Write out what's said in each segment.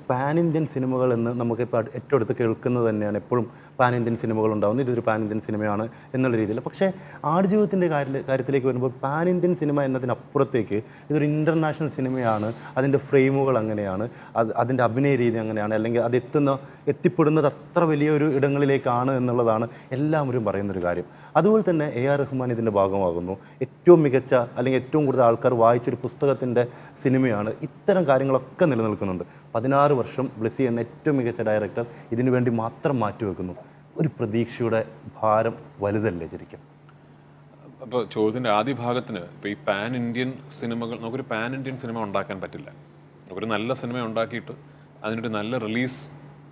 Pan Indian സിനിമകൾ എന്ന് നമുക്കിപ്പോൾ ഏറ്റവും അടുത്ത് കേൾക്കുന്നത് തന്നെയാണ്. എപ്പോഴും പാൻ ഇന്ത്യൻ സിനിമകൾ ഉണ്ടാകുന്നു, ഇതൊരു പാൻ ഇന്ത്യൻ സിനിമയാണ് എന്നുള്ള രീതിയിൽ. പക്ഷേ ആടുജീവിതത്തിൻ്റെ കാര്യത്തിലേക്ക് വരുമ്പോൾ പാൻ ഇന്ത്യൻ സിനിമ എന്നതിനപ്പുറത്തേക്ക് ഇതൊരു ഇൻ്റർനാഷണൽ സിനിമയാണ്. അതിൻ്റെ ഫ്രെയിമുകൾ അങ്ങനെയാണ്, അതിൻ്റെ അഭിനയ രീതി അങ്ങനെയാണ്, അല്ലെങ്കിൽ അത് എത്തിപ്പെടുന്നത് അത്ര വലിയൊരു ഇടങ്ങളിലേക്കാണ് എന്നുള്ളതാണ് എല്ലാവരും പറയുന്നൊരു കാര്യം. അതുപോലെ തന്നെ AR റഹ്മാൻ ഇതിൻ്റെ ഭാഗമാകുന്നു. ഏറ്റവും മികച്ച അല്ലെങ്കിൽ ഏറ്റവും കൂടുതൽ ആൾക്കാർ വായിച്ചൊരു പുസ്തകത്തിൻ്റെ സിനിമയാണ്. ഇത്തരം കാര്യങ്ങളൊക്കെ നിലനിൽക്കുന്നുണ്ട്. 16 വർഷം ബ്ലെസ്സി എന്ന ഏറ്റവും മികച്ച ഡയറക്ടർ ഇതിനു വേണ്ടി മാത്രം മാറ്റിവെക്കുന്നു. ഒരു പ്രതീക്ഷയുടെ ഭാരം വലുതല്ലേ ശരിക്കും? അപ്പോൾ ചോദ്യത്തിൻ്റെ ആദ്യ ഭാഗത്തിന് ഇപ്പോൾ ഈ പാൻ ഇന്ത്യൻ സിനിമകൾ, നമുക്കൊരു പാൻ ഇന്ത്യൻ സിനിമ ഉണ്ടാക്കാൻ പറ്റില്ല. ഒരു നല്ല സിനിമ ഉണ്ടാക്കിയിട്ട് അതിനൊരു നല്ല റിലീസ്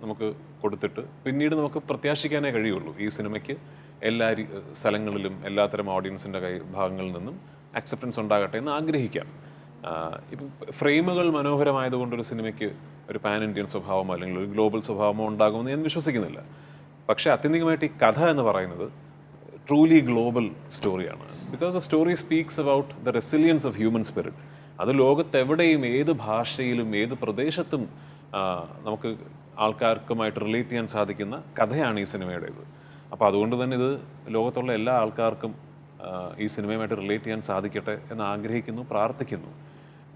നമുക്ക് കൊടുത്തിട്ട് പിന്നീട് നമുക്ക് പ്രത്യാശിക്കാനേ കഴിയുള്ളൂ ഈ സിനിമയ്ക്ക് എല്ലാ സ്ഥലങ്ങളിലും എല്ലാത്തരം ഓഡിയൻസിൻ്റെ ഭാഗങ്ങളിൽ നിന്നും അക്സെപ്റ്റൻസ് ഉണ്ടാകട്ടെ എന്ന് ആഗ്രഹിക്കാം. ഇപ്പം ഫ്രെയിമുകൾ മനോഹരമായതുകൊണ്ടൊരു സിനിമയ്ക്ക് ഒരു പാൻ ഇന്ത്യൻ സ്വഭാവമോ അല്ലെങ്കിൽ ഒരു ഗ്ലോബൽ സ്വഭാവമോ ഉണ്ടാകുമെന്ന് ഞാൻ വിശ്വസിക്കുന്നില്ല. പക്ഷേ ആത്യന്തികമായിട്ട് ഈ കഥ എന്ന് പറയുന്നത് ട്രൂലി ഗ്ലോബൽ സ്റ്റോറിയാണ്. Because the story speaks about the resilience of human spirit. അത് ലോകത്തെവിടെയും ഏത് ഭാഷയിലും ഏത് പ്രദേശത്തും നമുക്ക് ആൾക്കാർക്കുമായിട്ട് റിലേറ്റ് ചെയ്യാൻ സാധിക്കുന്ന കഥയാണ് ഈ സിനിമയുടേത്. അപ്പോൾ അതുകൊണ്ട് തന്നെ ഇത് ലോകത്തുള്ള എല്ലാ ആൾക്കാർക്കും ഈ സിനിമയുമായിട്ട് റിലേറ്റ് ചെയ്യാൻ സാധിക്കട്ടെ എന്ന് ആഗ്രഹിക്കുന്നു, പ്രാർത്ഥിക്കുന്നു.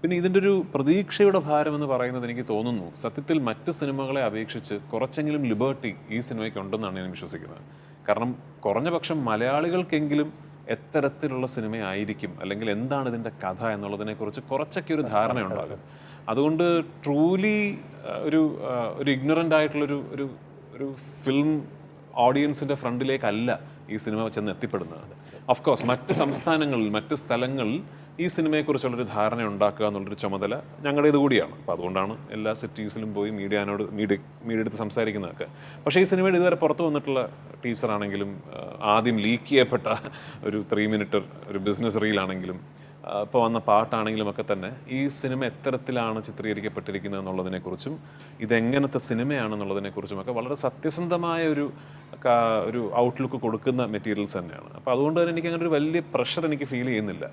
പിന്നെ ഇതിൻ്റെ ഒരു പ്രതീക്ഷയുടെ ഭാരം എന്ന് പറയുന്നത് എനിക്ക് തോന്നുന്നു സത്യത്തിൽ മറ്റ് സിനിമകളെ അപേക്ഷിച്ച് കുറച്ചെങ്കിലും ലിബർട്ടി ഈ സിനിമയ്ക്ക് ഉണ്ടെന്നാണ് ഞാൻ വിശ്വസിക്കുന്നത്. കാരണം കുറഞ്ഞ പക്ഷം മലയാളികൾക്കെങ്കിലും എത്തരത്തിലുള്ള സിനിമയായിരിക്കും അല്ലെങ്കിൽ എന്താണ് ഇതിൻ്റെ കഥ എന്നുള്ളതിനെക്കുറിച്ച് കുറച്ചൊക്കെ ഒരു ധാരണ ഉണ്ടാകും. അതുകൊണ്ട് ട്രൂലി ഒരു ഇഗ്നറൻ്റ് ആയിട്ടുള്ളൊരു ഒരു ഒരു ഫിലിം ഓഡിയൻസിൻ്റെ ഫ്രണ്ടിലേക്കല്ല ഈ സിനിമ ചെന്ന് എത്തിപ്പെടുന്നത്. ഓഫ് കോഴ്സ് മറ്റ് സംസ്ഥാനങ്ങളിൽ മറ്റ് സ്ഥലങ്ങളിൽ ഈ സിനിമയെക്കുറിച്ചുള്ളൊരു ധാരണ ഉണ്ടാക്കുക എന്നുള്ളൊരു ചുമതല ഞങ്ങളുടേത് കൂടിയാണ്. അപ്പോൾ അതുകൊണ്ടാണ് എല്ലാ സിറ്റീസിലും പോയി മീഡിയ എടുത്ത് സംസാരിക്കുന്നതൊക്കെ. പക്ഷേ ഈ സിനിമയുടെ ഇതുവരെ പുറത്തു വന്നിട്ടുള്ള ടീസറാണെങ്കിലും ആദ്യം ലീക്ക് ചെയ്യപ്പെട്ട ഒരു 3 മിനിറ്റ് ഒരു ബിസിനസ് റീലാണെങ്കിലും ഇപ്പോൾ വന്ന പാട്ടാണെങ്കിലും ഒക്കെ തന്നെ ഈ സിനിമ എത്തരത്തിലാണ് ചിത്രീകരിക്കപ്പെട്ടിരിക്കുന്നത് എന്നുള്ളതിനെക്കുറിച്ചും ഇതെങ്ങനത്തെ സിനിമയാണെന്നുള്ളതിനെക്കുറിച്ചുമൊക്കെ വളരെ സത്യസന്ധമായ ഒരു ഔട്ട്ലുക്ക് കൊടുക്കുന്ന മെറ്റീരിയൽസ് തന്നെയാണ്. അപ്പോൾ അതുകൊണ്ട് തന്നെ എനിക്ക് അങ്ങനെ ഒരു വലിയ പ്രഷർ എനിക്ക് ഫീൽ ചെയ്യുന്നില്ല.